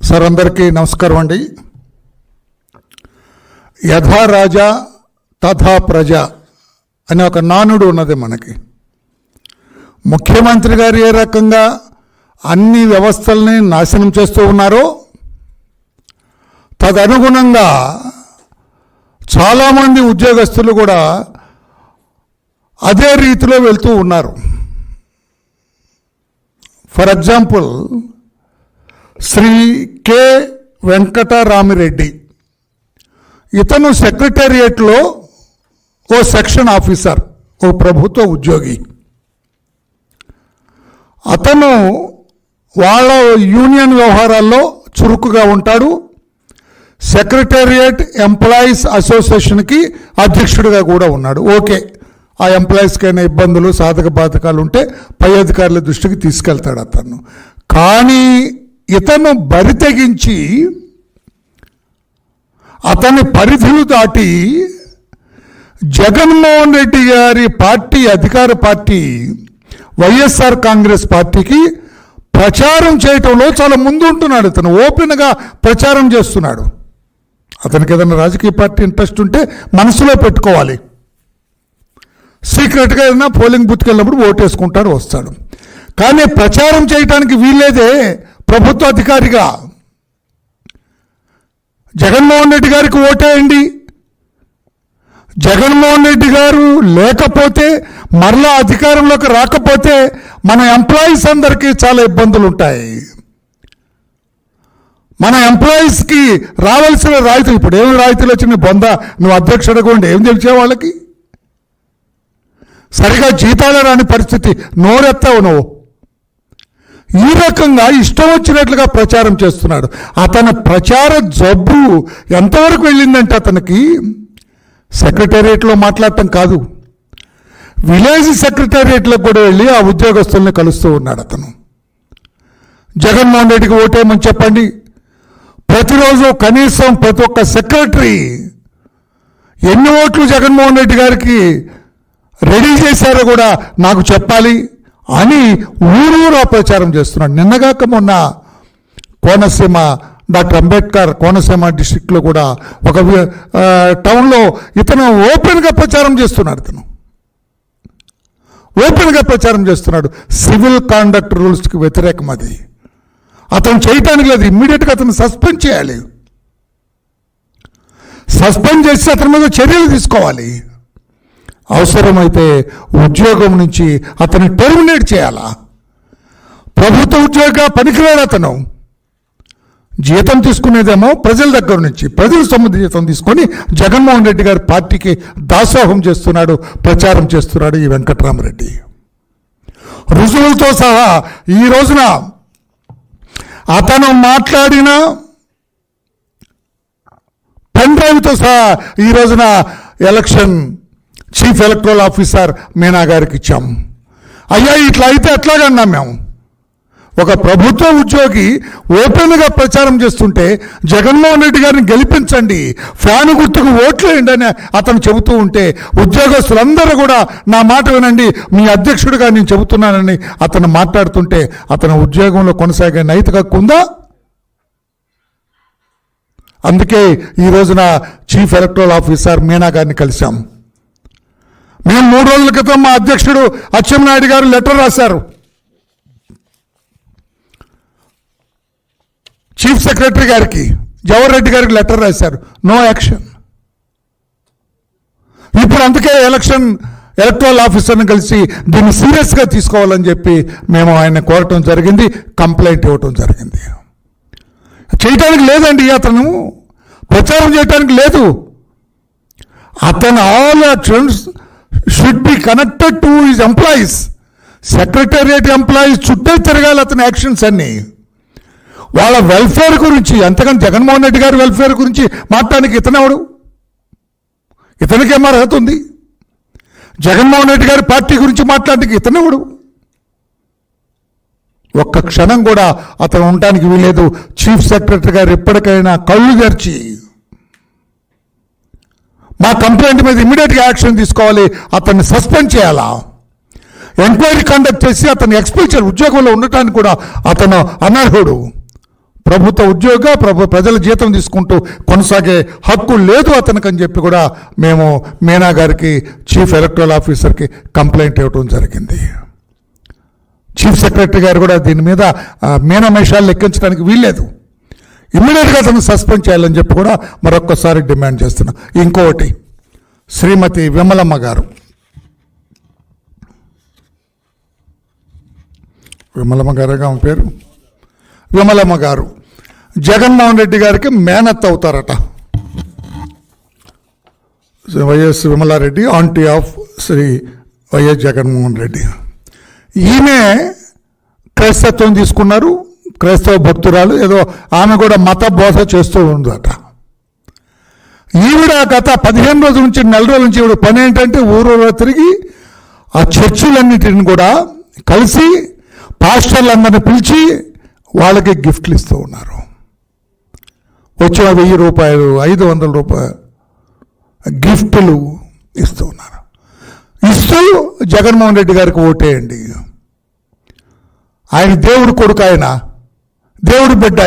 Sir అందరికీ నమస్కారం అండి. యథా రాజా తథా ప్రజ అనే ఒక నానుడు ఉన్నది మనకి. ముఖ్యమంత్రి గారు ఏ రకంగా అన్ని వ్యవస్థల్ని నాశనం చేస్తూ ఉన్నారో తదనుగుణంగా చాలామంది ఉద్యోగస్తులు కూడా అదే రీతిలో వెళ్తూ ఉన్నారు. For example Shri K Venkatramireddy, ఇతను సెక్రటేరియట్లో ఓ సెక్షన్ ఆఫీసర్, ఓ ప్రభుత్వ ఉద్యోగి. అతను వాళ్ళ యూనియన్ వ్యవహారాల్లో చురుకుగా ఉంటాడు. సెక్రటేరియట్ ఎంప్లాయీస్ అసోసియేషన్కి అధ్యక్షుడిగా కూడా ఉన్నాడు. ఓకే, ఆ ఎంప్లాయీస్కి అయినా ఇబ్బందులు సాధక బాధకాలు ఉంటే పై అధికారుల దృష్టికి తీసుకెళ్తాడు అతను. కానీ ఇతను బరి తెగించి అతని పరిధులు దాటి జగన్మోహన్ రెడ్డి గారి పార్టీ, అధికార పార్టీ వైఎస్ఆర్ కాంగ్రెస్ పార్టీకి ప్రచారం చేయటంలో చాలా ముందు ఉంటున్నాడు. ఇతను ఓపెన్గా ప్రచారం చేస్తున్నాడు. అతనికి ఏదైనా రాజకీయ పార్టీ ఇంట్రెస్ట్ ఉంటే మనసులో పెట్టుకోవాలి. సీక్రెట్గా ఏదైనా పోలింగ్ బూత్కి వెళ్ళినప్పుడు ఓటేసుకుంటాడు, వస్తాడు. కానీ ప్రచారం చేయటానికి వీల్లేదే ప్రభుత్వ అధికారిగా. జగన్మోహన్ రెడ్డి గారికి ఓటేయండి, జగన్మోహన్ రెడ్డి గారు లేకపోతే మరలా అధికారంలోకి రాకపోతే మన ఎంప్లాయీస్ అందరికీ చాలా ఇబ్బందులు ఉంటాయి. మన ఎంప్లాయీస్కి రావాల్సిన రాయితీలు, ఇప్పుడు ఏమి రాయితీలు వచ్చిన బొంద, నువ్వు అధ్యక్షుడిగా ఉండి ఏం తెలిసే వాళ్ళకి? సరిగా జీతాలు రాని పరిస్థితి, నోరెత్తావు నువ్వు. ఈ రకంగా ఇష్టం వచ్చినట్లుగా ప్రచారం చేస్తున్నాడు. అతని ప్రచార జబ్బు ఎంతవరకు వెళ్ళిందంటే అతనికి సెక్రటేరియట్లో మాట్లాడటం కాదు, విలేజ్ సెక్రటేరియట్లో కూడా వెళ్ళి ఆ ఉద్యోగస్తుల్ని కలుస్తూ ఉన్నాడు అతను. జగన్మోహన్ రెడ్డికి ఓటేయమని చెప్పండి. ప్రతిరోజు కనీసం ప్రతి ఒక్క సెక్రటరీ ఎన్ని ఓట్లు జగన్మోహన్ రెడ్డి గారికి రెడీ చేశారో కూడా నాకు చెప్పాలి అని ఊరూరా ప్రచారం చేస్తున్నాడు. నిన్నగాక మొన్న కోనసీమ, డాక్టర్ అంబేద్కర్ కోనసీమ డిస్ట్రిక్ట్లో కూడా ఒక టౌన్లో ఇతను ఓపెన్గా ప్రచారం చేస్తున్నాడు. ఓపెన్గా ప్రచారం చేస్తున్నాడు. సివిల్ కాండక్ట్ రూల్స్కి వ్యతిరేకం అది. అతను చేయటానికి లేదు, ఇమ్మీడియట్గా అతను సస్పెండ్ చేయాలి. సస్పెండ్ చేసి అతని మీద చర్యలు తీసుకోవాలి. అవసరమైతే ఉద్యోగం నుంచి అతన్ని టెర్మినేట్ చేయాలా. ప్రభుత్వ ఉద్యోగ పనికిరాడు అతను. జీతం తీసుకునేదేమో ప్రజల దగ్గర నుంచి, ప్రజల సొమ్ము జీతం తీసుకొని జగన్మోహన్ రెడ్డి గారి పార్టీకి దాసోహం చేస్తున్నాడు, ప్రచారం చేస్తున్నాడు ఈ వెంకటరామరెడ్డి. రుజువులతో సహా ఈ రోజున అతను మాట్లాడిన పెన్ డ్రైవ్తో సహా ఈ రోజున election chief electoral officer Meena గారికి ఇచ్చాం. అయ్యా ఇట్లా అయితే ఎట్లాగన్నాం మేము? ఒక ప్రభుత్వ ఉద్యోగి ఓపెన్గా ప్రచారం చేస్తుంటే జగన్మోహన్ రెడ్డి గారిని గెలిపించండి, ఫ్యాను గుర్తుకు ఓట్లు వేయండి అని అతను చెబుతూ ఉంటే ఉద్యోగస్తులందరూ కూడా నా మాట వినండి, మీ అధ్యక్షుడిగా నేను చెబుతున్నానని అతను మాట్లాడుతుంటే అతను ఉద్యోగంలో కొనసాగే నైతిక హక్కు ఉందా? అందుకే ఈ రోజున చీఫ్ ఎలక్టరల్ ఆఫీసర్ మీనా గారిని కలిశాం. మేము 3 రోజుల క్రితం మా అధ్యక్షుడు అచ్చెన్నాయుడు గారు లెటర్ రాశారు. చీఫ్ సెక్రటరీ గారికి, జవహర్ రెడ్డి గారికి లెటర్ రాశారు. No action. ఇప్పుడు అందుకే ఎలక్టరల్ ఆఫీసర్ని కలిసి దీన్ని సీరియస్గా తీసుకోవాలని చెప్పి మేము ఆయన కోరటం జరిగింది, కంప్లైంట్ ఇవ్వటం జరిగింది. చేయటానికి లేదండి, అతను ప్రచారం చేయటానికి లేదు. అతను all actions should be connected to his employees. Secretariat employees చుట్టే తిరగాలి అతని యాక్షన్స్ అన్నీ. వాళ్ళ వెల్ఫేర్ గురించి, అంతకని జగన్మోహన్ రెడ్డి గారి వెల్ఫేర్ గురించి మాట్లాడడానికి ఇతనెవడు? ఇతనికేం అర్హత ఉంది? జగన్మోహన్ రెడ్డి గారి పార్టీ గురించి మాట్లాడడానికి ఇతనెవడు? ఒక్క క్షణం కూడా అతను ఉండటానికి వీలేదు. చీఫ్ సెక్రటరీ గారు ఎప్పటికైనా కళ్ళు తెరిచి మా కంప్లైంట్ మీద ఇమ్మీడియట్గా యాక్షన్ తీసుకోవాలి, అతన్ని సస్పెండ్ చేయాలా, ఎంక్వైరీ కండక్ట్ చేసి అతన్ని ఎక్స్పెల్ చేయాలి. ఉద్యోగంలో ఉండటానికి కూడా అతను అనర్హుడు. ప్రభుత్వ ఉద్యోగ ప్రజల జీతం తీసుకుంటూ కొనసాగే హక్కు లేదు అతనికి అని చెప్పి కూడా మేము మీనా గారికి, చీఫ్ ఎలక్టరల్ ఆఫీసర్కి కంప్లైంట్ ఇవ్వడం జరిగింది. చీఫ్ సెక్రటరీ గారు కూడా దీని మీద మీనమేషాలు లెక్కించడానికి వీల్లేదు, ఇమ్మీడియట్గా అతను సస్పెండ్ చేయాలని చెప్పి కూడా మరొక్కసారి డిమాండ్ చేస్తున్నాం. ఇంకొకటి, శ్రీమతి విమలమ్మ గారు, విమలమ్మ గారుగా ఆమె పేరు, విమలమ్మ గారు జగన్మోహన్ రెడ్డి గారికి మేనత్ అవుతారట. YS Vimala Reddy aunty of Shri YS Jaganmohan Reddy. ఈమె క్రైస్తత్వం తీసుకున్నారు, క్రైస్తవ భక్తురాలు, ఏదో ఆమె కూడా మత బోధ చేస్తూ ఉందట. ఈవిడ గత 15 రోజుల నుంచి, నెల రోజుల నుంచి ఈవిడ పని ఏంటంటే ఊరూరా తిరిగి ఆ చర్చిలన్నిటిని కూడా కలిసి పాస్టర్లందరినీ పిలిచి వాళ్ళకి గిఫ్ట్లు ఇస్తూ ఉన్నారు. వచ్చిన 1000 రూపాయలు, 500 రూపాయలు గిఫ్టులు ఇస్తూ ఉన్నారు. ఇస్తూ జగన్మోహన్ రెడ్డి గారికి ఓటేయండి, ఆయన దేవుడి కొడుకు, ఆయన దేవుడి బిడ్డ,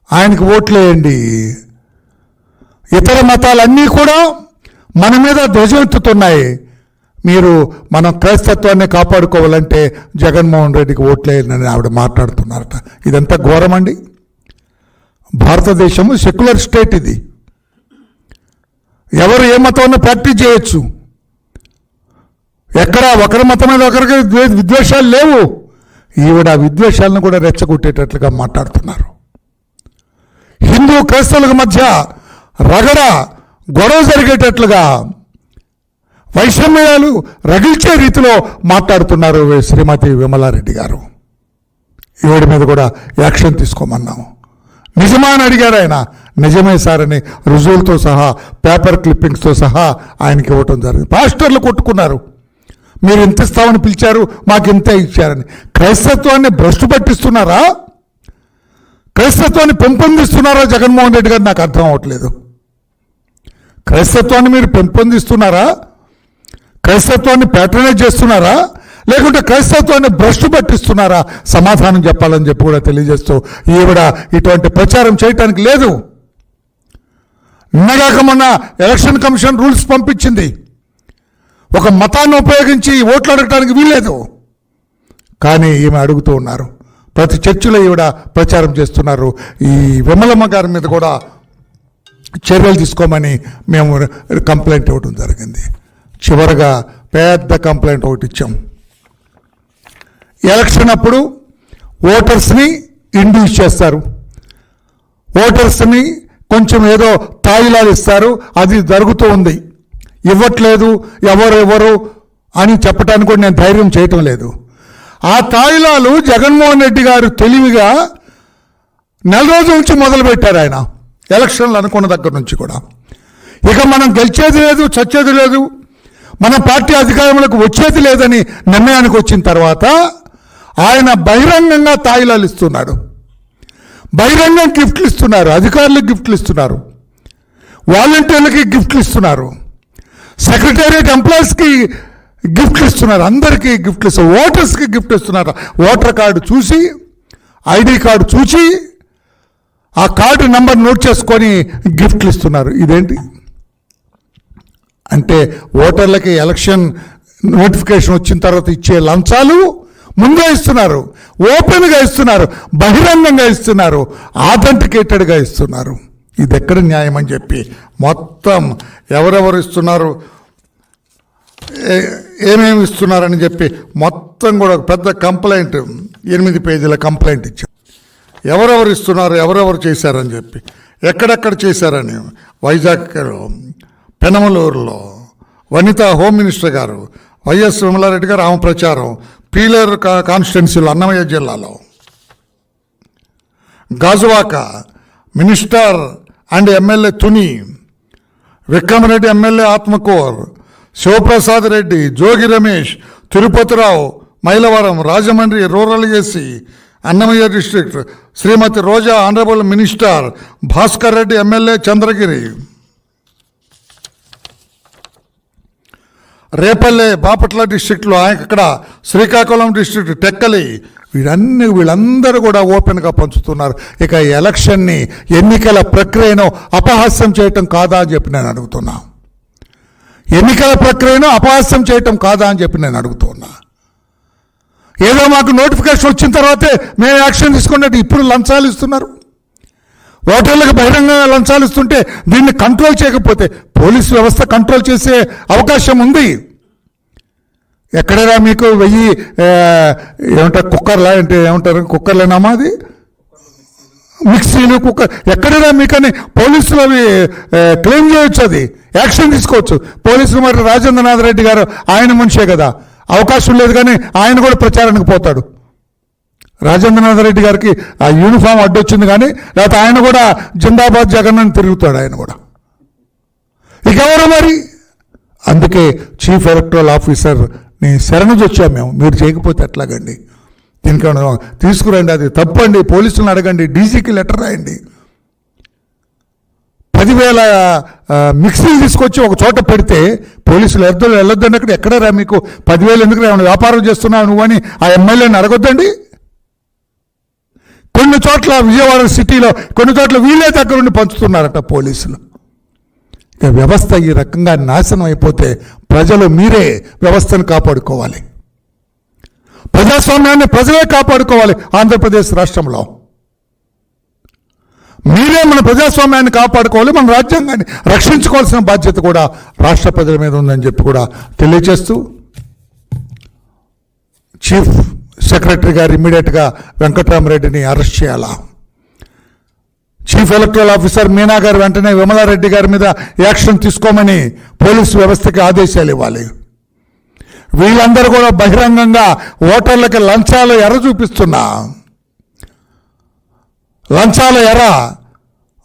ఆయనకి ఓట్లేయండి. ఇతర మతాలన్నీ కూడా మన మీద ధ్వజమెత్తుతున్నాయి, మీరు మనం క్రైస్తత్వాన్ని కాపాడుకోవాలంటే జగన్మోహన్ రెడ్డికి ఓట్లేయని ఆవిడ మాట్లాడుతున్నారట. ఇదంతా ఘోరమండి. భారతదేశము సెక్యులర్ స్టేట్, ఇది ఎవరు ఏ మతాన్ని ప్రాక్టీస్ చేయొచ్చు, ఎక్కడ ఒకరి మతం మీద ఒకరికి విద్వేషాలు లేవు. ఈవిడ విద్వేషాలను కూడా రెచ్చగొట్టేటట్లుగా మాట్లాడుతున్నారు. హిందూ క్రైస్తవుల మధ్య రగడ గొడవ జరిగేటట్లుగా, వైషమ్యాలు రగిల్చే రీతిలో మాట్లాడుతున్నారు శ్రీమతి విమలారెడ్డి గారు. ఈవిడ మీద కూడా యాక్షన్ తీసుకోమన్నాము. నిజమా అని అడిగారు ఆయన. నిజమే సార్ అని రుజువులతో సహా, పేపర్ క్లిప్పింగ్స్తో సహా ఆయనకి ఇవ్వటం జరిగింది. పాస్టర్లు కొట్టుకున్నారు, మీరు ఇంత ఇస్తామని పిలిచారు, మాకు ఇంతే ఇచ్చారని. క్రైస్తత్వాన్ని భ్రష్టు పట్టిస్తున్నారా, క్రైస్తత్వాన్ని పెంపొందిస్తున్నారా జగన్మోహన్ రెడ్డి గారు? నాకు అర్థం అవ్వట్లేదు. క్రైస్తత్వాన్ని మీరు పెంపొందిస్తున్నారా, క్రైస్తత్వాన్ని ప్యాట్రనైజ్ చేస్తున్నారా, లేకుంటే క్రైస్తత్వాన్ని భ్రష్టు పట్టిస్తున్నారా? సమాధానం చెప్పాలని చెప్పి కూడా తెలియజేస్తూ ఈవిడ ఇటువంటి ప్రచారం చేయటానికి లేదు. నిన్నగాక మొన్న ఎలక్షన్ కమిషన్ రూల్స్ పంపించింది, ఒక మతాన్ని ఉపయోగించి ఓట్లు అడగటానికి వీల్లేదు. కానీ ఈమె అడుగుతూ ఉన్నారు, ప్రతి చర్చిలో ఈవిడ ప్రచారం చేస్తున్నారు. ఈ విమలమ్మ గారి మీద కూడా చర్యలు తీసుకోమని మేము కంప్లైంట్ ఇవ్వడం జరిగింది. చివరగా పెద్ద కంప్లైంట్ ఒకటి ఇచ్చాం. ఎలక్షన్ అప్పుడు ఓటర్స్ని ఇండ్యూస్ చేస్తారు, ఓటర్స్ని కొంచెం ఏదో తాయిలాలు ఇస్తారు, అది జరుగుతూ ఉంది. ఇవ్వట్లేదు ఎవరు అని చెప్పడానికి కూడా నేను ధైర్యం చేయటం లేదు. ఆ తాయిలాలు జగన్మోహన్ రెడ్డి గారు తెలివిగా నెల రోజుల నుంచి మొదలుపెట్టారు. ఆయన ఎలక్షన్లు అనుకున్న దగ్గర నుంచి కూడా ఇక మనం గెలిచేది లేదు, చచ్చేది లేదు, మన పార్టీ అధికారంలోకి వచ్చేది లేదని నిర్ణయానికి వచ్చిన తర్వాత ఆయన బహిరంగంగా తాయిలాలు ఇస్తున్నాడు, బహిరంగంగా గిఫ్ట్లు ఇస్తున్నారు, అధికారులకు గిఫ్ట్లు ఇస్తున్నారు, వాలంటీర్లకి గిఫ్ట్లు ఇస్తున్నారు, సెక్రటేరియట్ ఎంప్లాయీస్కి గిఫ్ట్లు ఇస్తున్నారు, అందరికీ గిఫ్ట్లు ఇస్తారు, ఓటర్స్కి గిఫ్ట్ ఇస్తున్నారు. ఓటర్ కార్డు చూసి, ఐడి కార్డు చూసి, ఆ కార్డు నెంబర్ నోట్ చేసుకొని గిఫ్ట్లు ఇస్తున్నారు. ఇదేంటి అంటే ఓటర్లకి ఎలక్షన్ నోటిఫికేషన్ వచ్చిన తర్వాత ఇచ్చే లంచాలు ముందే ఇస్తున్నారు, ఓపెన్గా ఇస్తున్నారు, బహిరంగంగా ఇస్తున్నారు, ఆథెంటికేటెడ్గా ఇస్తున్నారు. ఇది ఎక్కడ న్యాయం అని చెప్పి మొత్తం ఎవరెవరు ఇస్తున్నారు, ఏమేమి ఇస్తున్నారని చెప్పి మొత్తం కూడా ఒక పెద్ద కంప్లైంట్, 8 పేజీల కంప్లైంట్ ఇచ్చాం. ఎవరెవరు ఇస్తున్నారు, ఎవరెవరు చేశారని చెప్పి, ఎక్కడెక్కడ చేశారని. వైజాగ్లో, పెనమలూరులో వనిత హోమ్ మినిస్టర్ గారు, వైఎస్ విమలారెడ్డి గారు ఆమె ప్రచారం, పీలేరు కాన్స్టిట్యున్సీలో అన్నమయ్య జిల్లాలో, Gajuwaka minister and MLA Tuni, Vikramreddy MLA Atmakur, Sivaprasad Reddy, Jogi Ramesh, Tirupathirao, Mylavaram, Rajahmundry rural AC, Annamayya district, Shrimati Roja honourable minister, Bhaskar Reddy MLA Chandragiri, Repalle Bapatla డిస్ట్రిక్ట్లో ఇక్కడ శ్రీకాకుళం డిస్ట్రిక్ట్ టెక్కలి వీళ్ళందరూ కూడా ఓపెన్గా పంచుతున్నారు. ఇక ఎలక్షన్ని ఎన్నికల ప్రక్రియను అపహాస్యం చేయటం కాదా అని చెప్పి నేను అడుగుతున్నా. ఎన్నికల ప్రక్రియను అపహాస్యం చేయటం కాదా అని చెప్పి నేను అడుగుతున్నా. ఏదో మాకు నోటిఫికేషన్ వచ్చిన తర్వాతే మేము యాక్షన్ తీసుకున్నట్టు ఇప్పుడు లంచాలు ఇస్తున్నారు. ఓటర్లకు బహిరంగంగా లంచాలు ఇస్తుంటే దీన్ని కంట్రోల్ చేయకపోతే పోలీసు వ్యవస్థ కంట్రోల్ చేసే అవకాశం ఉంది. ఎక్కడైనా మీకు 1000 ఏమంటారు కుక్కర్లా అంటే ఏమంటారు కుక్కర్లేనామా అది మిక్సీలు కుక్కర్ ఎక్కడైనా మీకని పోలీసులు అవి క్లెయిమ్ చేయొచ్చు, అది యాక్షన్ తీసుకోవచ్చు. పోలీసులు మరి రాజేంద్రనాథ్ రెడ్డి గారు ఆయన మనిషే కదా, అవకాశం లేదు కానీ ఆయన కూడా ప్రచారానికి పోతాడు. రాజేంద్రనాథ్ రెడ్డి గారికి ఆ యూనిఫామ్ అడ్డొచ్చింది కానీ లేకపోతే ఆయన కూడా జిందాబాద్ జగన్ అని తిరుగుతాడు ఆయన కూడా. ఇక ఎవరు మరి? అందుకే చీఫ్ ఎలక్టరల్ ఆఫీసర్ని శరణొచ్చాము మేము. మీరు చేయకపోతే ఎట్లాగండి? దీనికి తీసుకురండి, అది తప్పండి, పోలీసులను అడగండి, డీజీకి లెటర్ రాయండి. 10,000 మిక్సీలు తీసుకొచ్చి ఒక చోట పెడితే పోలీసులు వెళ్ళొద్దండి. అక్కడ ఎక్కడరా మీకు 10,000 ఎందుకు ఏమైనా వ్యాపారం చేస్తున్నావు నువ్వు అని ఆ ఎమ్మెల్యేని అడగొద్దండి. కొన్ని చోట్ల విజయవాడ సిటీలో కొన్ని చోట్ల వీళ్ళే దగ్గరుండి పంచుతున్నారట పోలీసులు. ఇక వ్యవస్థ ఈ రకంగా నాశనం అయిపోతే ప్రజలు మీరే వ్యవస్థను కాపాడుకోవాలి. ప్రజాస్వామ్యాన్ని ప్రజలే కాపాడుకోవాలి. ఆంధ్రప్రదేశ్ రాష్ట్రంలో మీరే మన ప్రజాస్వామ్యాన్ని కాపాడుకోవాలి. మన రాజ్యాంగాన్ని రక్షించుకోవాల్సిన బాధ్యత కూడా రాష్ట్ర ప్రజల మీద ఉందని చెప్పి కూడా తెలియజేస్తూ చీఫ్ సెక్రటరీ గారు ఇమ్మీడియట్గా వెంకట్రామరెడ్డిని అరెస్ట్ చేయాలా. చీఫ్ ఎలక్టరల్ ఆఫీసర్ మీనా గారు వెంటనే విమలారెడ్డి గారి మీద యాక్షన్ తీసుకోమని పోలీసు వ్యవస్థకి ఆదేశాలు ఇవ్వాలి. వీళ్ళందరూ కూడా బహిరంగంగా ఓటర్లకి లంచాలు ఎర్ర చూపిస్తున్నా, లంచాల ఎర్ర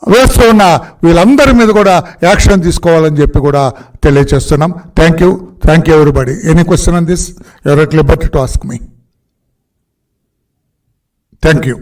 వేస్తూ ఉన్న వీళ్ళందరి మీద కూడా యాక్షన్ తీసుకోవాలని చెప్పి కూడా తెలియజేస్తున్నాం. Thank you everybody. Any question on this? Your at Liberty to ask me. Thank you.